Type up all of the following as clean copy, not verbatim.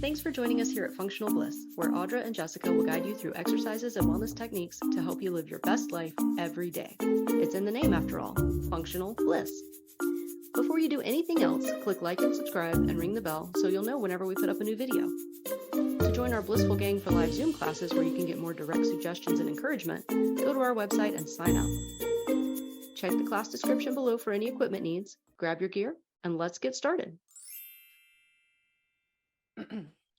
Thanks for joining us here at Functional Bliss, where Audra and Jessica will guide you through exercises and wellness techniques to help you live your best life every day. It's in the name, after all, Functional Bliss. Before you do anything else, click like and subscribe and ring the bell so you'll know whenever we put up a new video. To join our Blissful Gang for live Zoom classes where you can get more direct suggestions and encouragement, go to our website and sign up. Check the class description below for any equipment needs, grab your gear, and let's get started.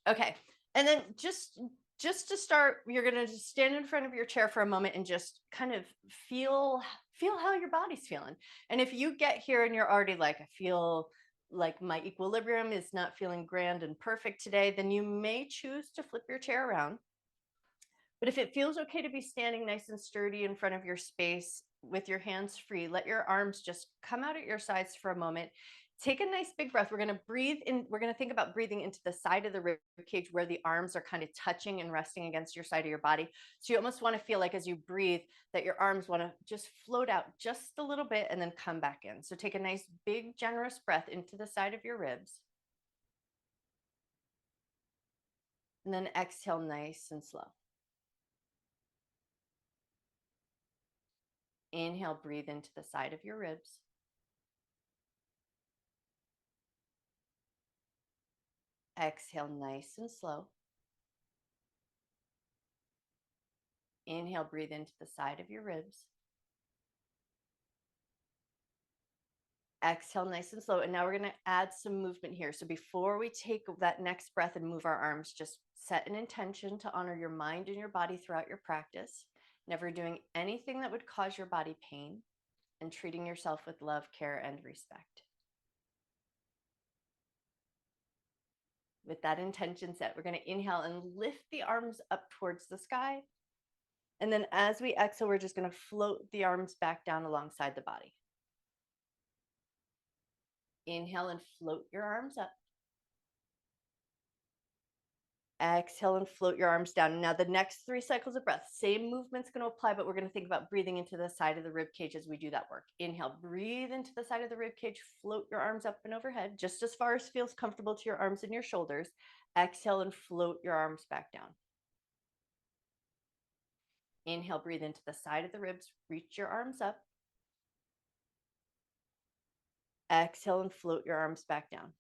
Okay, and then just to start, you're going to just stand in front of your chair for a moment and just kind of feel how your body's feeling. And if you get here and you're already like, I feel like my equilibrium is not feeling grand and perfect today, then you may choose to flip your chair around. But if it feels okay to be standing nice and sturdy in front of your space with your hands free, let your arms just come out at your sides for a moment. Take a nice big breath. We're going to breathe in. We're going to think about breathing into the side of the rib cage where the arms are kind of touching and resting against your side of your body. So you almost want to feel like as you breathe that your arms want to just float out just a little bit and then come back in. So take a nice big generous breath into the side of your ribs. And then exhale nice and slow. Inhale, breathe into the side of your ribs. Exhale nice and slow. Inhale, breathe into the side of your ribs. Exhale nice and slow. And now we're going to add some movement here. So before we take that next breath and move our arms, just set an intention to honor your mind and your body throughout your practice, never doing anything that would cause your body pain, and treating yourself with love, care, and respect. With that intention set, we're going to inhale and lift the arms up towards the sky. And then as we exhale, we're just going to float the arms back down alongside the body. Inhale and float your arms up. Exhale and float your arms down. Now the next 3 cycles of breath, same movement's going to apply, but we're going to think about breathing into the side of the rib cage as we do that work. Inhale, breathe into the side of the rib cage, float your arms up and overhead, just as far as feels comfortable to your arms and your shoulders. Exhale and float your arms back down. Inhale, breathe into the side of the ribs, reach your arms up. Exhale and float your arms back down.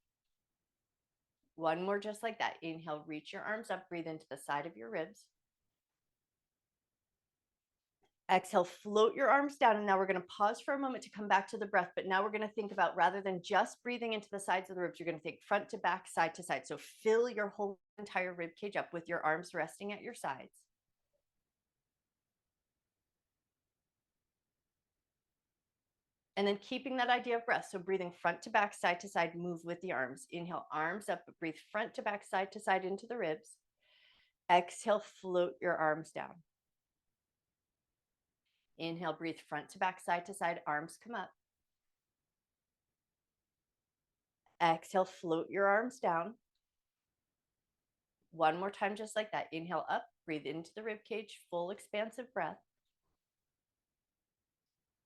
One more just like that. Inhale, reach your arms up, breathe into the side of your ribs. Exhale, float your arms down. And now we're going to pause for a moment to come back to the breath. But now we're going to think about, rather than just breathing into the sides of the ribs, you're going to think front to back, side to side. So fill your whole entire rib cage up with your arms resting at your sides. And then keeping that idea of breath. So breathing front to back, side to side, move with the arms. Inhale, arms up, but breathe front to back, side to side into the ribs. Exhale, float your arms down. Inhale, breathe front to back, side to side, arms come up. Exhale, float your arms down. One more time, just like that. Inhale up, breathe into the rib cage, full expansive breath.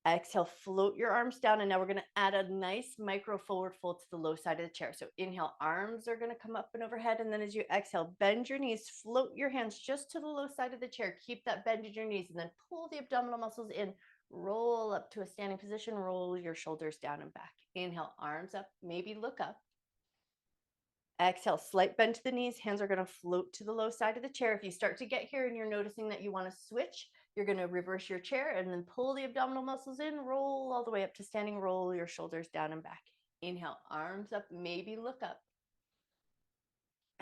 Exhale, float your arms down. And now we're going to add a nice micro forward fold to the low side of the chair. So inhale, arms are going to come up and overhead. And then as you exhale, bend your knees, float your hands just to the low side of the chair. Keep that bend in your knees and then pull the abdominal muscles in. Roll up to a standing position. Roll your shoulders down and back. Inhale, arms up, maybe look up. Exhale, slight bend to the knees. Hands are going to float to the low side of the chair. If you start to get here and you're noticing that you want to switch, you're going to reverse your chair and then pull the abdominal muscles in, roll all the way up to standing, roll your shoulders down and back. Inhale, arms up, maybe look up.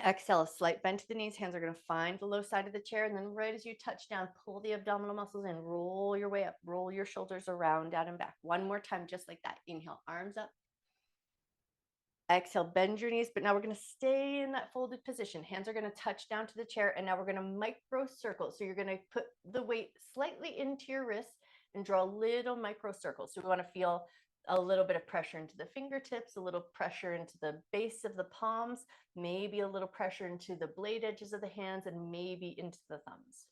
Exhale, a slight bend to the knees. Hands are going to find the low side of the chair. And then right as you touch down, pull the abdominal muscles in, roll your way up, roll your shoulders around, down and back. One more time, just like that. Inhale, arms up. Exhale, bend your knees, but now we're going to stay in that folded position. Hands are going to touch down to the chair, and now we're going to micro circle. So you're going to put the weight slightly into your wrists and draw little micro circles. So we want to feel a little bit of pressure into the fingertips, a little pressure into the base of the palms, maybe a little pressure into the blade edges of the hands, and maybe into the thumbs.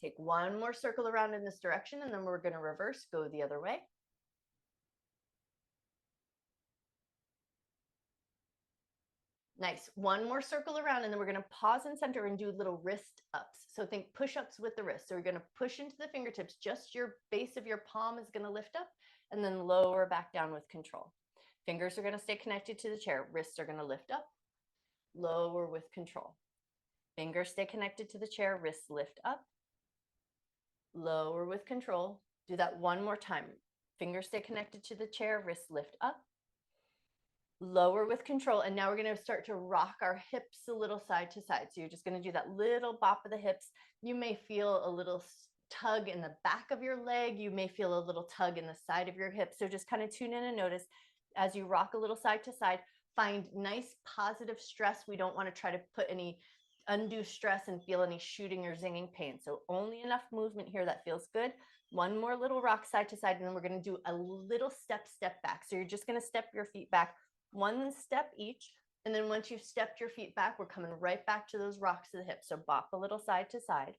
Take one more circle around in this direction, and then we're going to reverse, go the other way. Nice. One more circle around, and then we're going to pause and center and do little wrist ups. So think push-ups with the wrist. So we're going to push into the fingertips. Just your base of your palm is going to lift up and then lower back down with control. Fingers are going to stay connected to the chair. Wrists are going to lift up, lower with control. Fingers stay connected to the chair. Wrists lift up, lower with control. Do that one more time. Fingers stay connected to the chair. Wrists lift up, lower with control. And now we're going to start to rock our hips a little side to side. So you're just going to do that little bop of the hips. You may feel a little tug in the back of your leg. You may feel a little tug in the side of your hip. So just kind of tune in and notice as you rock a little side to side. Find nice positive stress. We don't want to try to put any undue stress and feel any shooting or zinging pain. So only enough movement here that feels good. One more little rock side to side, and then we're going to do a little step back. So you're just going to step your feet back one step each. And then once you've stepped your feet back, we're coming right back to those rocks to the hips. So bop a little side to side.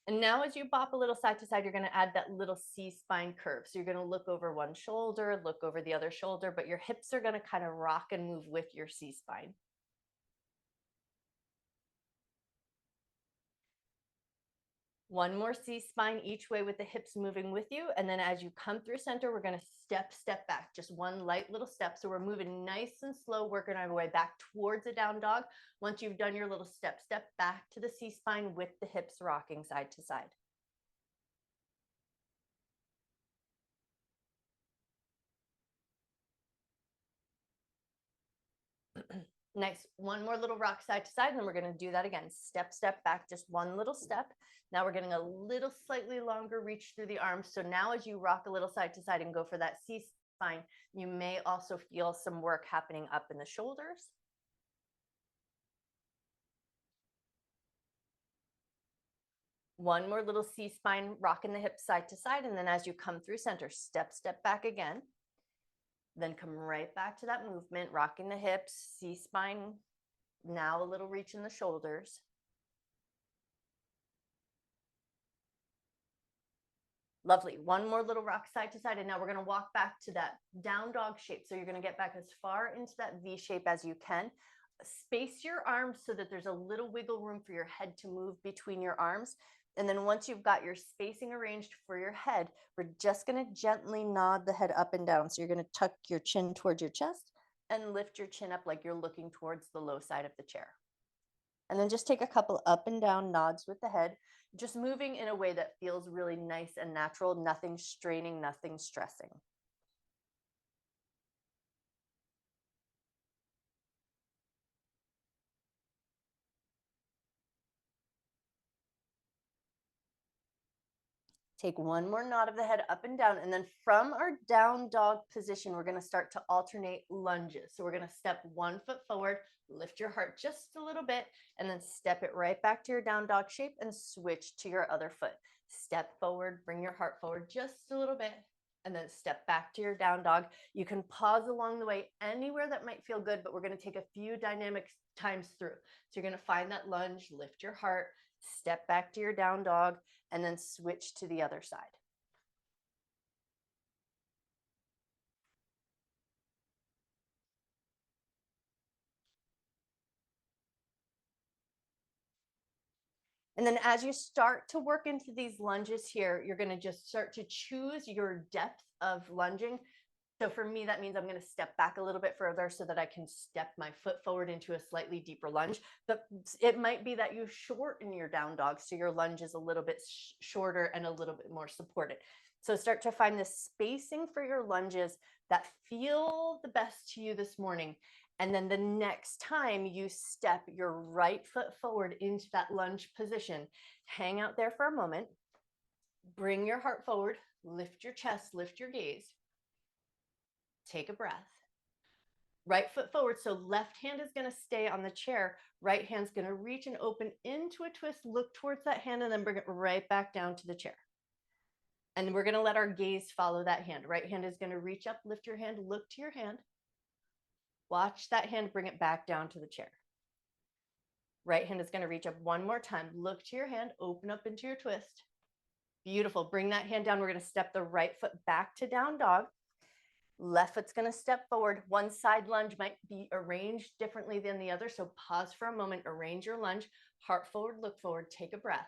And now as you bop a little side to side, you're going to add that little C-spine curve. So you're going to look over one shoulder, look over the other shoulder, but your hips are going to kind of rock and move with your C-spine. One more C-spine each way with the hips moving with you. And then as you come through center, we're going to step back, just one light little step. So we're moving nice and slow, working our way back towards a down dog. Once you've done your little step back to the C-spine with the hips rocking side to side. Nice. One more little rock side to side, and then we're going to do that again. Step back, just one little step. Now we're getting a little slightly longer reach through the arms. So now as you rock a little side to side and go for that C-spine, you may also feel some work happening up in the shoulders. One more little C-spine, rocking the hips side to side. And then as you come through center, step back again. Then come right back to that movement, rocking the hips, C-spine, now a little reach in the shoulders. Lovely. One more little rock side to side. And now we're going to walk back to that down dog shape. So you're going to get back as far into that V shape as you can. Space your arms so that there's a little wiggle room for your head to move between your arms. And then once you've got your spacing arranged for your head, we're just going to gently nod the head up and down. So you're going to tuck your chin towards your chest and lift your chin up like you're looking towards the low side of the chair. And then just take a couple up and down nods with the head, just moving in a way that feels really nice and natural, nothing straining, nothing stressing. Take one more nod of the head up and down. And then from our down dog position, we're going to start to alternate lunges. So we're going to step 1 foot forward, lift your heart just a little bit, and then step it right back to your down dog shape and switch to your other foot. Step forward, bring your heart forward just a little bit, and then step back to your down dog. You can pause along the way anywhere that might feel good, but we're going to take a few dynamic times through. So you're going to find that lunge, lift your heart, step back to your down dog, and then switch to the other side. And then as you start to work into these lunges here, you're going to just start to choose your depth of lunging. So for me, that means I'm going to step back a little bit further so that I can step my foot forward into a slightly deeper lunge. But it might be that you shorten your down dog so your lunge is a little bit shorter and a little bit more supported. So start to find the spacing for your lunges that feel the best to you this morning. And then the next time you step your right foot forward into that lunge position, hang out there for a moment, bring your heart forward, lift your chest, lift your gaze. Take a breath. Right foot forward. So left hand is going to stay on the chair. Right hand's going to reach and open into a twist, look towards that hand, and then bring it right back down to the chair. And we're going to let our gaze follow that hand. Right hand is going to reach up, lift your hand, look to your hand. Watch that hand, bring it back down to the chair. Right hand is going to reach up one more time. Look to your hand, open up into your twist. Beautiful. Bring that hand down. We're going to step the right foot back to down dog. Left foot's going to step forward. One side lunge might be arranged differently than the other. So pause for a moment, arrange your lunge, heart forward, look forward, take a breath.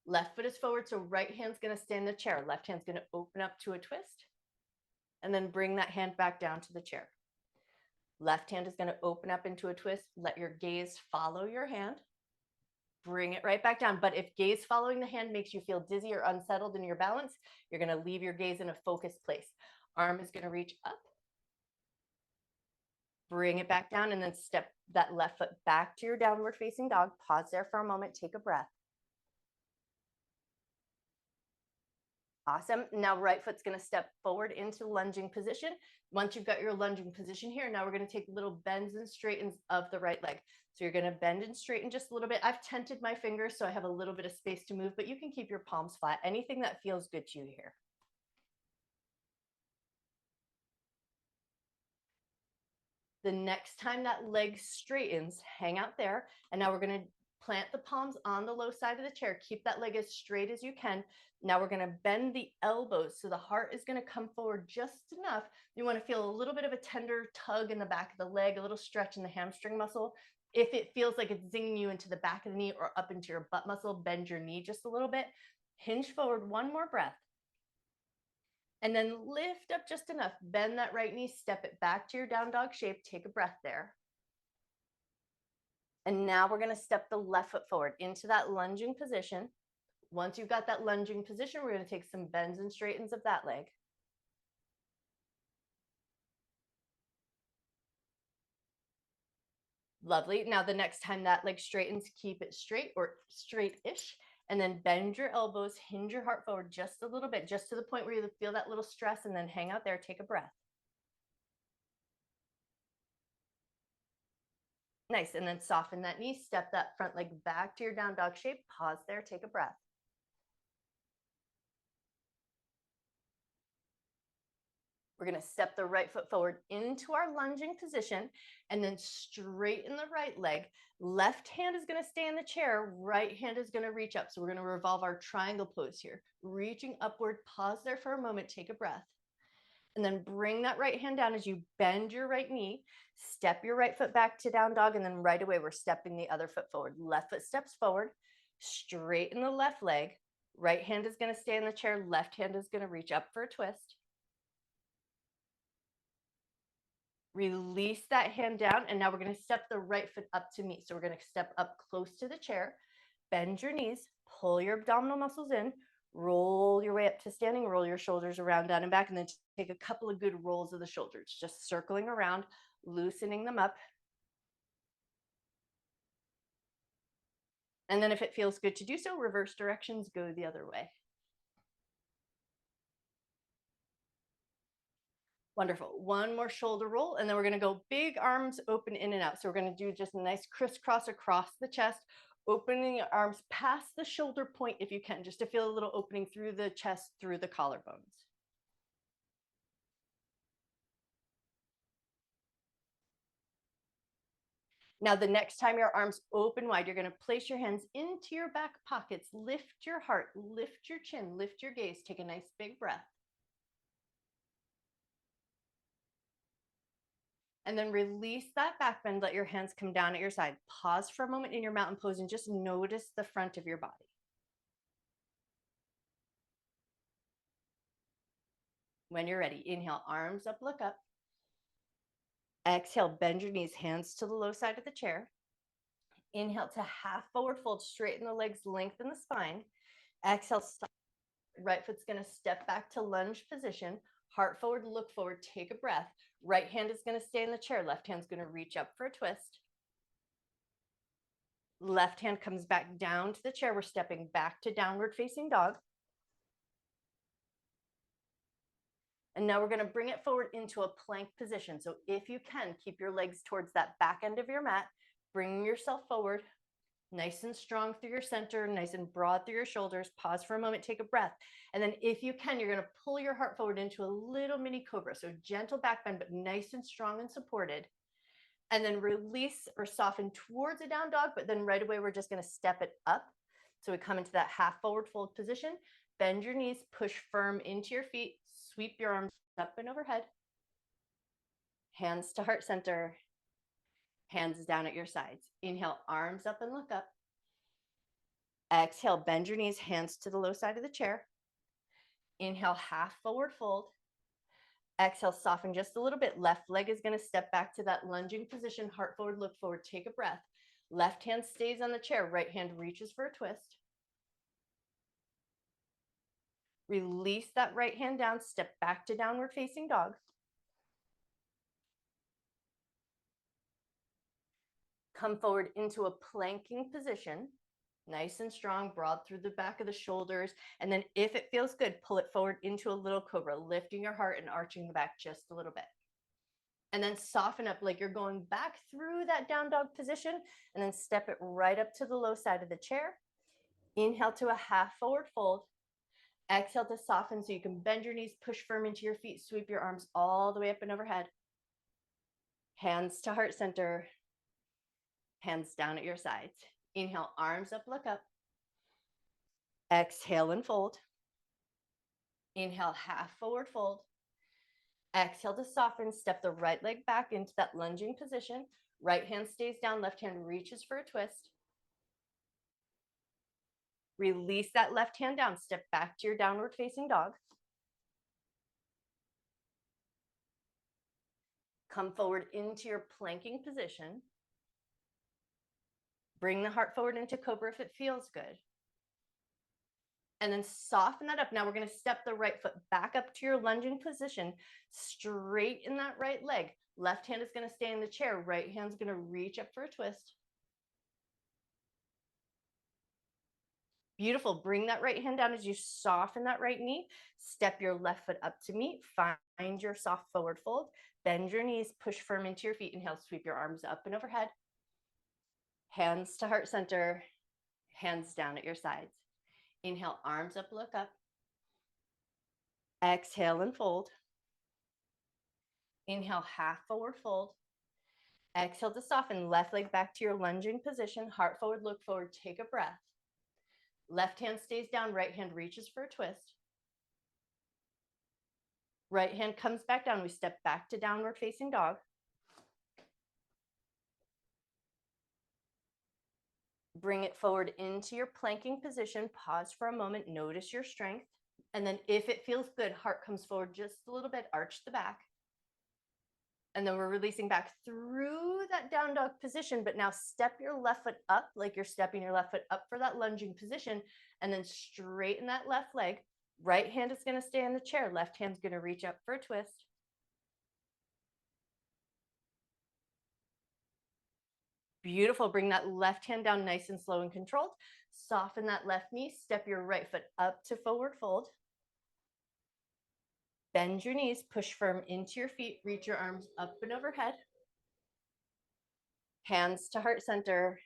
Left foot is forward, so right hand's going to stay in the chair. Left hand's going to open up to a twist and then bring that hand back down to the chair. Left hand is going to open up into a twist. Let your gaze follow your hand. Bring it right back down. But if gaze following the hand makes you feel dizzy or unsettled in your balance, you're going to leave your gaze in a focused place. Arm is going to reach up. Bring it back down and then step that left foot back to your downward facing dog. Pause there for a moment. Take a breath. Awesome. Now right foot's going to step forward into lunging position. Once you've got your lunging position here, now we're going to take little bends and straightens of the right leg. So you're going to bend and straighten just a little bit. I've tented my fingers, so I have a little bit of space to move, but you can keep your palms flat. Anything that feels good to you here. The next time that leg straightens, hang out there. And now we're going to plant the palms on the low side of the chair. Keep that leg as straight as you can. Now we're going to bend the elbows. So the heart is going to come forward just enough. You want to feel a little bit of a tender tug in the back of the leg, a little stretch in the hamstring muscle. If it feels like it's zinging you into the back of the knee or up into your butt muscle, bend your knee just a little bit. Hinge forward, one more breath. And then lift up just enough. Bend that right knee, step it back to your down dog shape. Take a breath there. And now we're going to step the left foot forward into that lunging position. Once you've got that lunging position, we're going to take some bends and straightens of that leg. Lovely. Now the next time that leg straightens, keep it straight or straight-ish. And then bend your elbows, hinge your heart forward just a little bit, just to the point where you feel that little stress, and then hang out there, take a breath. Nice. And then soften that knee, step that front leg back to your down dog shape. Pause there, take a breath. We're going to step the right foot forward into our lunging position and then straighten the right leg. Left hand is going to stay in the chair. Right hand is going to reach up. So we're going to revolve our triangle pose here. Reaching upward, pause there for a moment, take a breath. And then bring that right hand down as you bend your right knee. Step your right foot back to down dog. And then right away, we're stepping the other foot forward. Left foot steps forward. Straighten the left leg. Right hand is going to stay in the chair. Left hand is going to reach up for a twist. Release that hand down. And now we're going to step the right foot up to meet. So we're going to step up close to the chair. Bend your knees. Pull your abdominal muscles in. Roll your way up to standing, roll your shoulders around, down and back, and then take a couple of good rolls of the shoulders, just circling around, loosening them up. And then if it feels good to do so, reverse directions, go the other way. Wonderful. One more shoulder roll, and then we're going to go big arms open in and out. So we're going to do just a nice crisscross across the chest, opening your arms past the shoulder point if you can, just to feel a little opening through the chest, through the collarbones. Now, the next time your arms open wide, you're going to place your hands into your back pockets, lift your heart, lift your chin, lift your gaze, take a nice big breath. And then release that back bend, let your hands come down at your side. Pause for a moment in your mountain pose and just notice the front of your body. When you're ready, inhale, arms up, look up. Exhale, bend your knees, hands to the low side of the chair. Inhale to half forward fold, straighten the legs, lengthen the spine. Exhale, stop. Right foot's going to step back to lunge position. Heart forward, look forward, take a breath. Right hand is going to stay in the chair. Left hand's going to reach up for a twist. Left hand comes back down to the chair. We're stepping back to downward facing dog. And now we're going to bring it forward into a plank position. So if you can, keep your legs towards that back end of your mat. Bring yourself forward, nice and strong through your center, nice and broad through your shoulders. Pause for a moment, take a breath. And then if you can, you're going to pull your heart forward into a little mini cobra. So gentle back bend, but nice and strong and supported. And then release or soften towards a down dog, but then right away, we're just going to step it up. So we come into that half forward fold position, bend your knees, push firm into your feet, sweep your arms up and overhead. Hands to heart center. Hands down at your sides. Inhale, arms up and look up. Exhale, bend your knees, hands to the low side of the chair. Inhale, half forward fold. Exhale, soften just a little bit. Left leg is going to step back to that lunging position. Heart forward, look forward, take a breath. Left hand stays on the chair. Right hand reaches for a twist. Release that right hand down. Step back to downward facing dog. Come forward into a planking position. Nice and strong, broad through the back of the shoulders. And then if it feels good, pull it forward into a little cobra, lifting your heart and arching the back just a little bit. And then soften up like you're going back through that down dog position, and then step it right up to the low side of the chair. Inhale to a half forward fold. Exhale to soften so you can bend your knees, push firm into your feet, sweep your arms all the way up and overhead. Hands to heart center. Hands down at your sides. Inhale, arms up, look up. Exhale and fold. Inhale, half forward fold. Exhale to soften, step the right leg back into that lunging position. Right hand stays down, left hand reaches for a twist. Release that left hand down, step back to your downward facing dog. Come forward into your planking position. Bring the heart forward into cobra if it feels good. And then soften that up. Now we're going to step the right foot back up to your lunging position, straight in that right leg. Left hand is going to stay in the chair. Right hand's going to reach up for a twist. Beautiful. Bring that right hand down as you soften that right knee. Step your left foot up to meet. Find your soft forward fold. Bend your knees. Push firm into your feet. Inhale, sweep your arms up and overhead. Hands to heart center. Hands down at your sides. Inhale, arms up, look up. Exhale and fold. Inhale, half forward fold. Exhale to soften. Left leg back to your lunging position. Heart forward, look forward, take a breath. Left hand stays down, right hand reaches for a twist. Right hand comes back down. We step back to downward facing dog. Bring it forward into your planking position. Pause for a moment. Notice your strength. And then if it feels good, heart comes forward just a little bit. Arch the back. And then we're releasing back through that down dog position. But now step your left foot up like you're stepping your left foot up for that lunging position. And then straighten that left leg. Right hand is going to stay in the chair. Left hand's going to reach up for a twist. Beautiful. Bring that left hand down nice and slow and controlled. Soften that left knee. Step your right foot up to forward fold. Bend your knees. Push firm into your feet. Reach your arms up and overhead. Hands to heart center.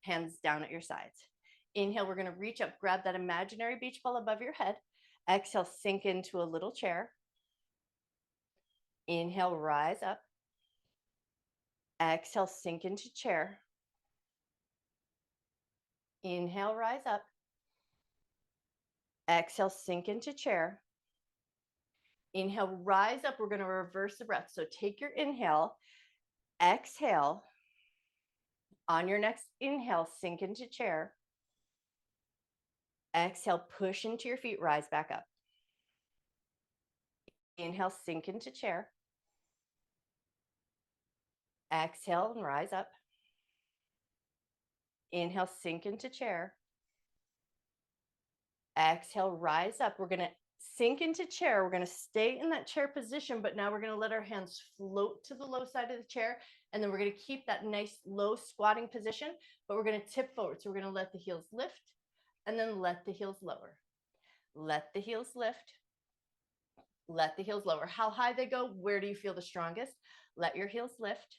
Hands down at your sides. Inhale, we're going to reach up, grab that imaginary beach ball above your head. Exhale, sink into a little chair. Inhale, rise up. Exhale, sink into chair. Inhale, rise up. Exhale, sink into chair. Inhale, rise up. We're going to reverse the breath. So take your inhale, exhale. On your next inhale, sink into chair. Exhale, push into your feet, rise back up. Inhale, sink into chair. Exhale and rise up. Inhale, sink into chair. Exhale, rise up. We're going to sink into chair. We're going to stay in that chair position, but now we're going to let our hands float to the low side of the chair. And then we're going to keep that nice low squatting position, but we're going to tip forward. So we're going to let the heels lift and then let the heels lower. Let the heels lift. Let the heels lower. How high they go, where do you feel the strongest? Let your heels lift.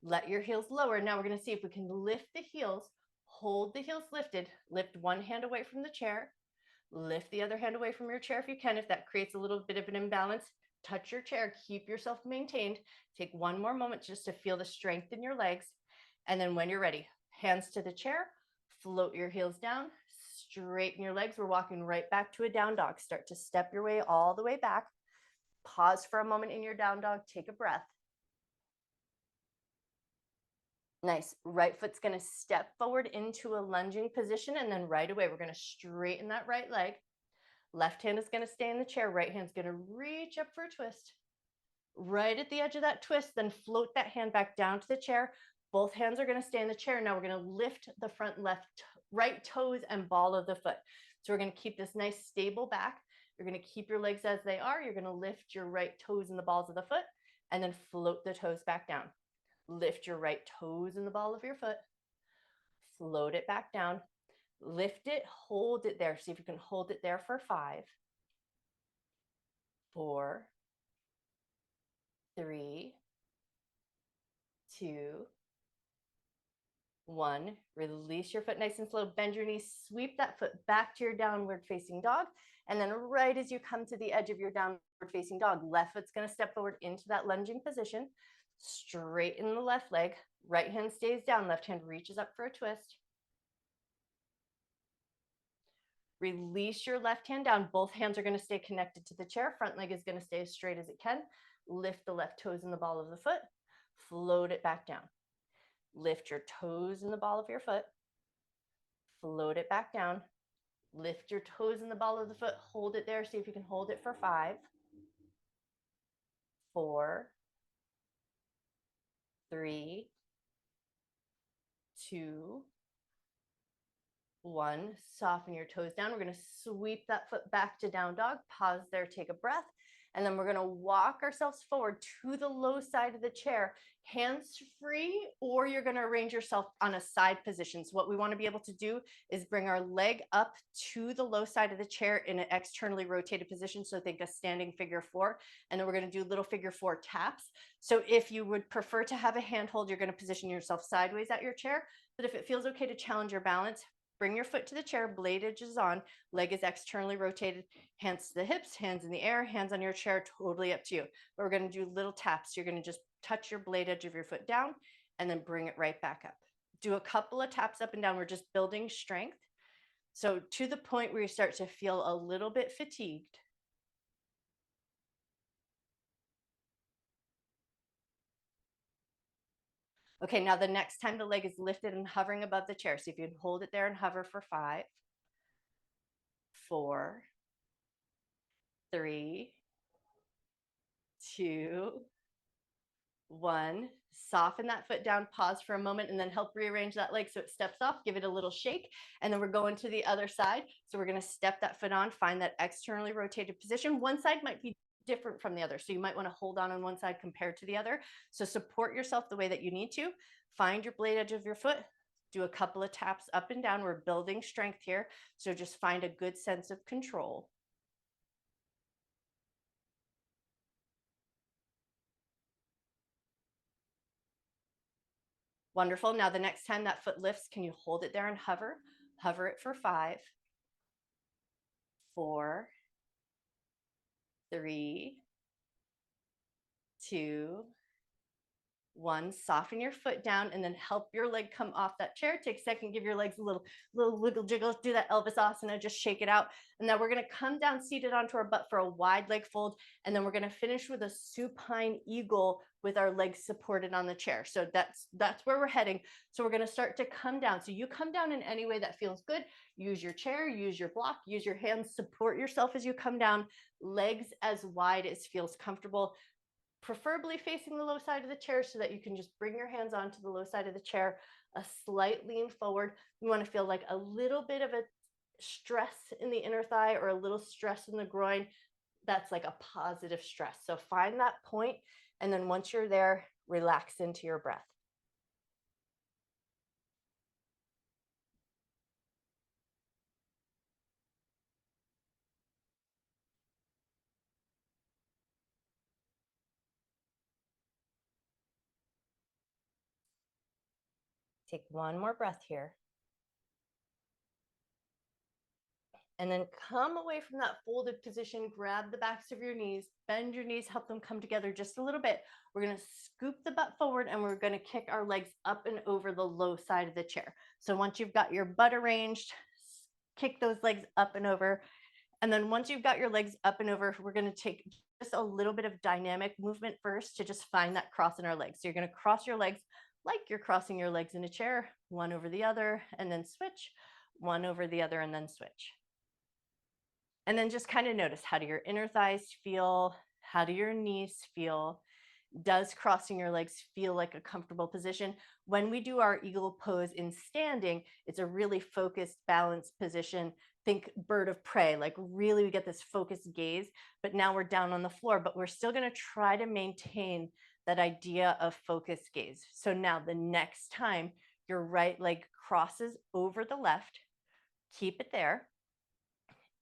Let your heels lower. Now we're going to see if we can lift the heels, hold the heels lifted, lift one hand away from the chair, lift the other hand away from your chair if you can. If that creates a little bit of an imbalance, touch your chair, keep yourself maintained. Take one more moment just to feel the strength in your legs. And then when you're ready, hands to the chair, float your heels down, straighten your legs. We're walking right back to a down dog. Start to step your way all the way back. Pause for a moment in your down dog. Take a breath. Nice. Right foot's going to step forward into a lunging position, and then right away, we're going to straighten that right leg. Left hand is going to stay in the chair. Right hand's going to reach up for a twist. Right at the edge of that twist, then float that hand back down to the chair. Both hands are going to stay in the chair. Now we're going to lift the front right toes and ball of the foot. So we're going to keep this nice stable back. You're going to keep your legs as they are. You're going to lift your right toes and the balls of the foot, and then float the toes back down. Lift your right toes and the ball of your foot. Float it back down. Lift it, hold it there. See if you can hold it there for 5, 4, 3, 2, 1. Release your foot nice and slow. Bend your knees. Sweep that foot back to your downward facing dog. And then right as you come to the edge of your downward facing dog, left foot's going to step forward into that lunging position. Straighten the left leg. Right hand stays down. Left hand reaches up for a twist. Release your left hand down. Both hands are going to stay connected to the chair. Front leg is going to stay as straight as it can. Lift the left toes and the ball of the foot. Float it back down. Lift your toes and the ball of your foot. Float it back down. Lift your toes and the ball of the foot. Hold it there. See if you can hold it for 5, 4, 3, 2, 1. Soften your toes down. We're going to sweep that foot back to down dog. Pause there, take a breath. And then we're going to walk ourselves forward to the low side of the chair, hands free, or you're going to arrange yourself on a side position. So what we want to be able to do is bring our leg up to the low side of the chair in an externally rotated position. So think a standing figure 4, and then we're going to do little figure 4 taps. So if you would prefer to have a handhold, you're going to position yourself sideways at your chair. But if it feels okay to challenge your balance, bring your foot to the chair, blade edge is on, leg is externally rotated, hands to the hips, hands in the air, hands on your chair, totally up to you. But we're going to do little taps. You're going to just touch your blade edge of your foot down and then bring it right back up. Do a couple of taps up and down. We're just building strength. So to the point where you start to feel a little bit fatigued. Okay, now the next time the leg is lifted and hovering above the chair. So if you can hold it there and hover for 5, 4, 3, 2, 1. Soften that foot down, pause for a moment, and then help rearrange that leg so it steps off. Give it a little shake, and then we're going to the other side. So we're going to step that foot on, find that externally rotated position. One side might be different from the other, so you might want to hold on one side compared to the other. So support yourself the way that you need to. Find your blade edge of your foot. Do a couple of taps up and down. We're building strength here, so just find a good sense of control. Wonderful. Now the next time that foot lifts, can you hold it there and hover? Hover it for 5, 4, 3, 2, 1. Soften your foot down and then help your leg come off that chair. Take a second, give your legs a little wiggle jiggle, do that Elvis asana, just shake it out. And then we're going to come down seated onto our butt for a wide leg fold. And then we're going to finish with a supine eagle with our legs supported on the chair. So that's where we're heading. So we're going to start to come down. So you come down in any way that feels good. Use your chair, use your block, use your hands, support yourself as you come down, legs as wide as feels comfortable. Preferably facing the low side of the chair so that you can just bring your hands onto the low side of the chair, a slight lean forward. You want to feel like a little bit of a stress in the inner thigh or a little stress in the groin. That's like a positive stress. So find that point, and then once you're there, relax into your breath. Take one more breath here. And then come away from that folded position, grab the backs of your knees, bend your knees, help them come together just a little bit. We're going to scoop the butt forward and we're going to kick our legs up and over the low side of the chair. So once you've got your butt arranged, kick those legs up and over. And then once you've got your legs up and over, we're going to take just a little bit of dynamic movement first to just find that cross in our legs. So you're going to cross your legs like you're crossing your legs in a chair, one over the other, and then switch, one over the other, and then switch. And then just kind of notice, how do your inner thighs feel? How do your knees feel? Does crossing your legs feel like a comfortable position? When we do our eagle pose in standing, it's a really focused, balanced position. Think bird of prey, like really we get this focused gaze, but now we're down on the floor, but we're still going to try to maintain that idea of focused gaze. So now the next time your right leg crosses over the left, keep it there.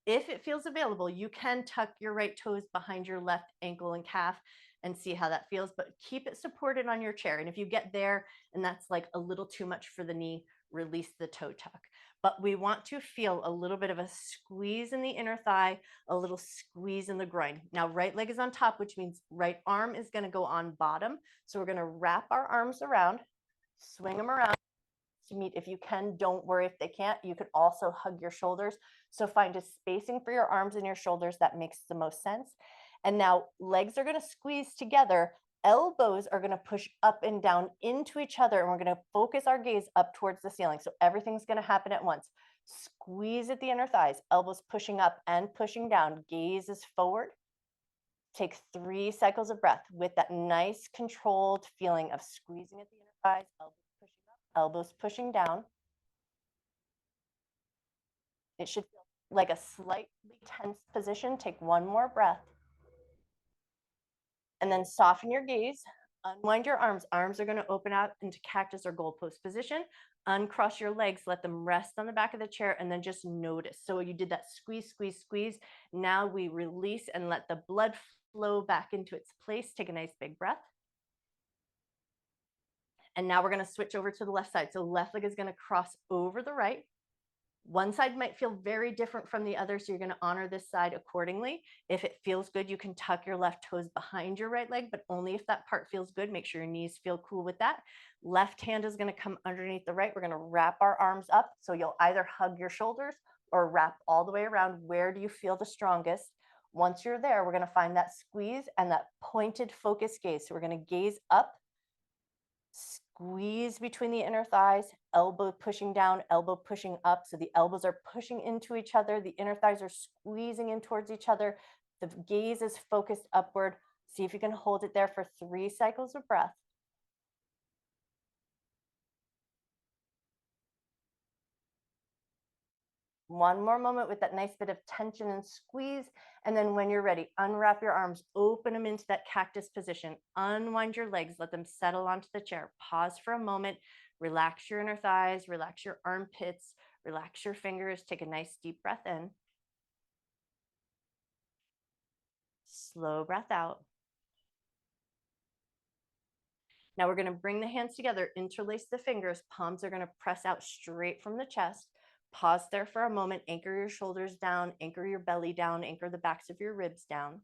If it feels available, you can tuck your right toes behind your left ankle and calf and see how that feels, but keep it supported on your chair. And if you get there and that's like a little too much for the knee, release the toe tuck. But we want to feel a little bit of a squeeze in the inner thigh, a little squeeze in the groin. Now, right leg is on top, which means right arm is going to go on bottom. So we're going to wrap our arms around, swing them around to meet. If you can, don't worry if they can't. You can also hug your shoulders. So find a spacing for your arms and your shoulders that makes the most sense. And now legs are going to squeeze together. Elbows are going to push up and down into each other. And we're going to focus our gaze up towards the ceiling. So everything's going to happen at once. Squeeze at the inner thighs, elbows pushing up and pushing down. Gaze is forward. Take 3 cycles of breath with that nice controlled feeling of squeezing at the inner thighs, elbows pushing down. It should feel like a slightly tense position. Take 1 more breath. And then soften your gaze. Unwind your arms. Arms are going to open out into cactus or goalpost position. Uncross your legs. Let them rest on the back of the chair and then just notice. So you did that squeeze, squeeze, squeeze. Now we release and let the blood flow back into its place. Take a nice big breath. And now we're going to switch over to the left side. So left leg is going to cross over the right. One side might feel very different from the other, so you're going to honor this side accordingly. If it feels good, you can tuck your left toes behind your right leg, but only if that part feels good. Make sure your knees feel cool with that. Left hand is going to come underneath the right. We're going to wrap our arms up. So you'll either hug your shoulders or wrap all the way around. Where do you feel the strongest? Once you're there, we're going to find that squeeze and that pointed focus gaze. So we're going to gaze up, squeeze between the inner thighs, elbow pushing down, elbow pushing up. So the elbows are pushing into each other. The inner thighs are squeezing in towards each other. The gaze is focused upward. See if you can hold it there for 3 cycles of breath. One more moment with that nice bit of tension and squeeze. And then when you're ready, unwrap your arms, open them into that cactus position, unwind your legs, let them settle onto the chair. Pause for a moment, relax your inner thighs, relax your armpits, relax your fingers. Take a nice deep breath in. Slow breath out. Now we're going to bring the hands together, interlace the fingers. Palms are going to press out straight from the chest. Pause there for a moment, anchor your shoulders down, anchor your belly down, anchor the backs of your ribs down.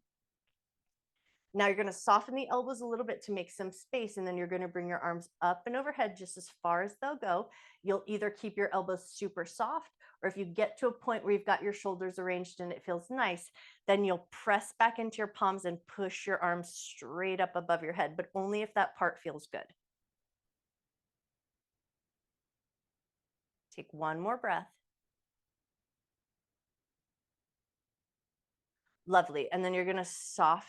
Now you're going to soften the elbows a little bit to make some space, and then you're going to bring your arms up and overhead just as far as they'll go. You'll either keep your elbows super soft, or if you get to a point where you've got your shoulders arranged and it feels nice, then you'll press back into your palms and push your arms straight up above your head, but only if that part feels good. Take 1 more breath. Lovely. And then you're going to soften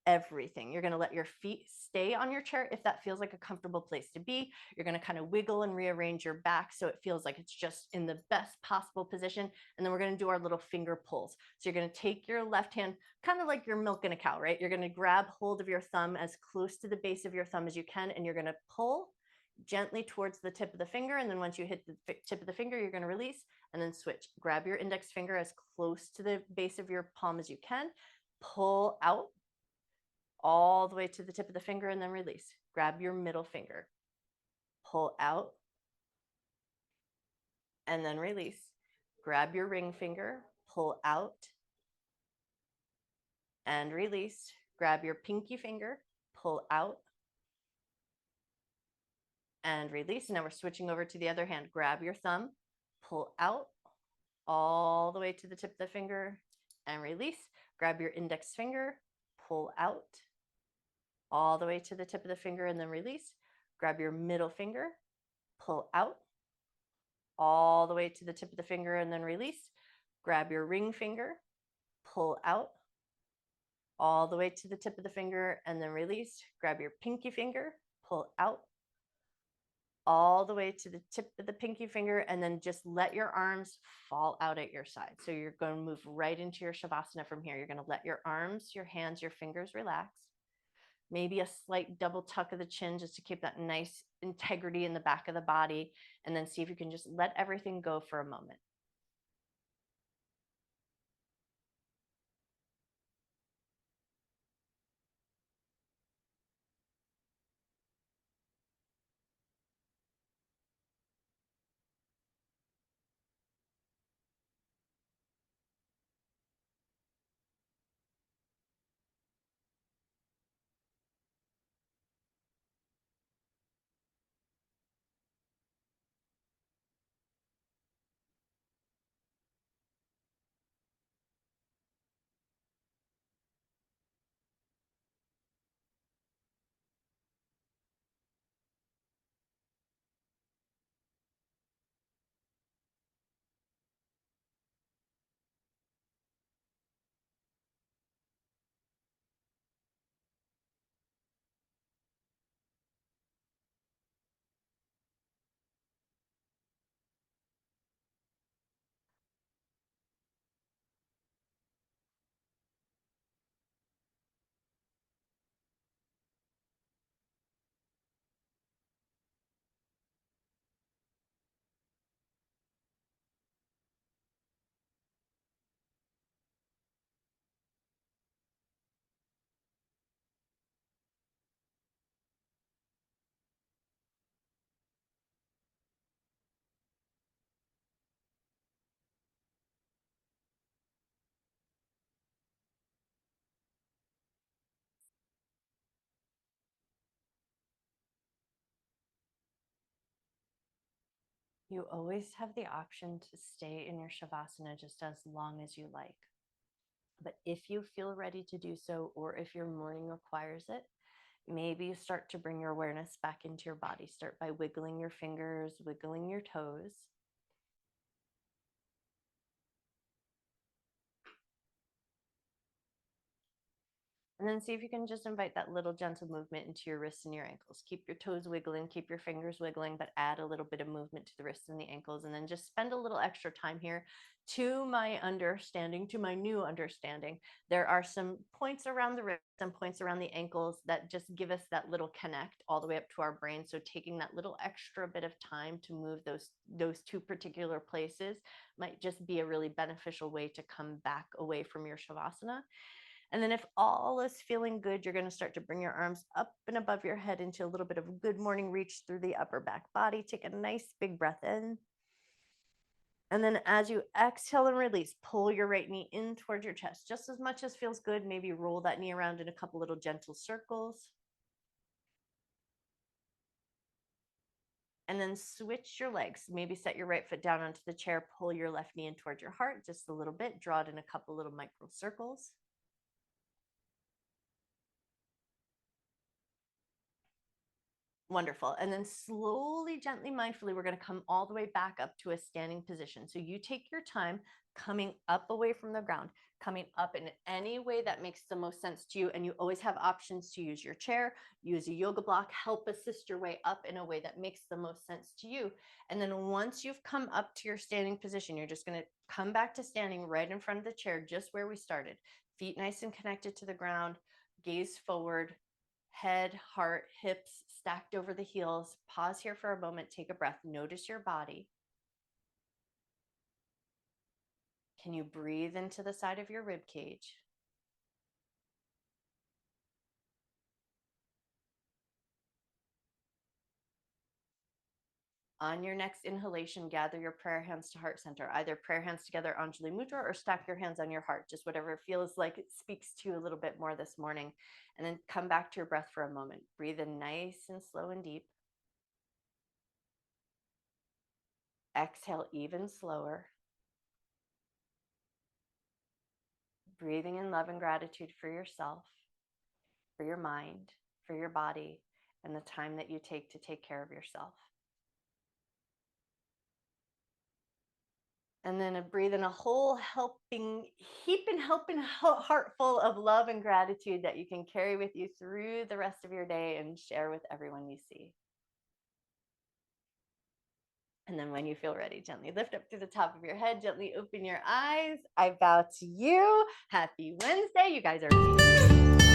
everything. You're going to let your feet stay on your chair if that feels like a comfortable place to be. You're going to kind of wiggle and rearrange your back so it feels like it's just in the best possible position. And then we're going to do our little finger pulls. So you're going to take your left hand, kind of like you're milking a cow, right? You're going to grab hold of your thumb as close to the base of your thumb as you can, and you're going to pull gently towards the tip of the finger. And then once you hit the tip of the finger, you're going to release and then switch. Grab your index finger as close to the base of your palm as you can. Pull out all the way to the tip of the finger and then release. Grab your middle finger. Pull out and then release. Grab your ring finger. Pull out and release. Grab your pinky finger. Pull out and release. Now we're switching over to the other hand. Grab your thumb, pull out all the way to the tip of the finger and release. Grab your index finger, pull out all the way to the tip of the finger and then release. Grab your middle finger, pull out all the way to the tip of the finger and then release. Grab your ring finger, pull out all the way to the tip of the finger and then release. Grab your pinky finger, pull out all the way to the tip of the pinky finger, and then just let your arms fall out at your side. So you're going to move right into your Shavasana from here. You're going to let your arms, your hands, your fingers relax. Maybe a slight double tuck of the chin just to keep that nice integrity in the back of the body. And then see if you can just let everything go for a moment. You always have the option to stay in your Shavasana just as long as you like. But if you feel ready to do so, or if your morning requires it, maybe you start to bring your awareness back into your body. Start by wiggling your fingers, wiggling your toes. And then see if you can just invite that little gentle movement into your wrists and your ankles. Keep your toes wiggling, keep your fingers wiggling, but add a little bit of movement to the wrists and the ankles. And then just spend a little extra time here. To my understanding, to my new understanding, there are some points around the wrists and points around the ankles that just give us that little connect all the way up to our brain. So taking that little extra bit of time to move those two particular places might just be a really beneficial way to come back away from your Shavasana. And then if all is feeling good, you're going to start to bring your arms up and above your head into a little bit of good morning reach through the upper back body. Take a nice big breath in. And then as you exhale and release, pull your right knee in towards your chest just as much as feels good. Maybe roll that knee around in a couple little gentle circles. And then switch your legs. Maybe set your right foot down onto the chair, pull your left knee in towards your heart just a little bit, draw it in a couple little micro circles. Wonderful. And then slowly, gently, mindfully, we're going to come all the way back up to a standing position. So you take your time coming up away from the ground, coming up in any way that makes the most sense to you. And you always have options to use your chair, use a yoga block, help assist your way up in a way that makes the most sense to you. And then once you've come up to your standing position, you're just going to come back to standing right in front of the chair, just where we started. Feet nice and connected to the ground, gaze forward, head, heart, hips stacked over the heels. Pause here for a moment, take a breath, notice your body. Can you breathe into the side of your rib cage? On your next inhalation, gather your prayer hands to heart center, either prayer hands together, Anjali Mudra, or stack your hands on your heart, just whatever feels like it speaks to you a little bit more this morning. And then come back to your breath for a moment. Breathe in nice and slow and deep. Exhale even slower. breathing in love and gratitude for yourself, for your mind, for your body, and the time that you take to take care of yourself. And then breathe in a whole helping heart full of love and gratitude that you can carry with you through the rest of your day and share with everyone you see. And then when you feel ready, gently lift up to the top of your head, gently open your eyes. I bow to you. Happy Wednesday. You guys are amazing.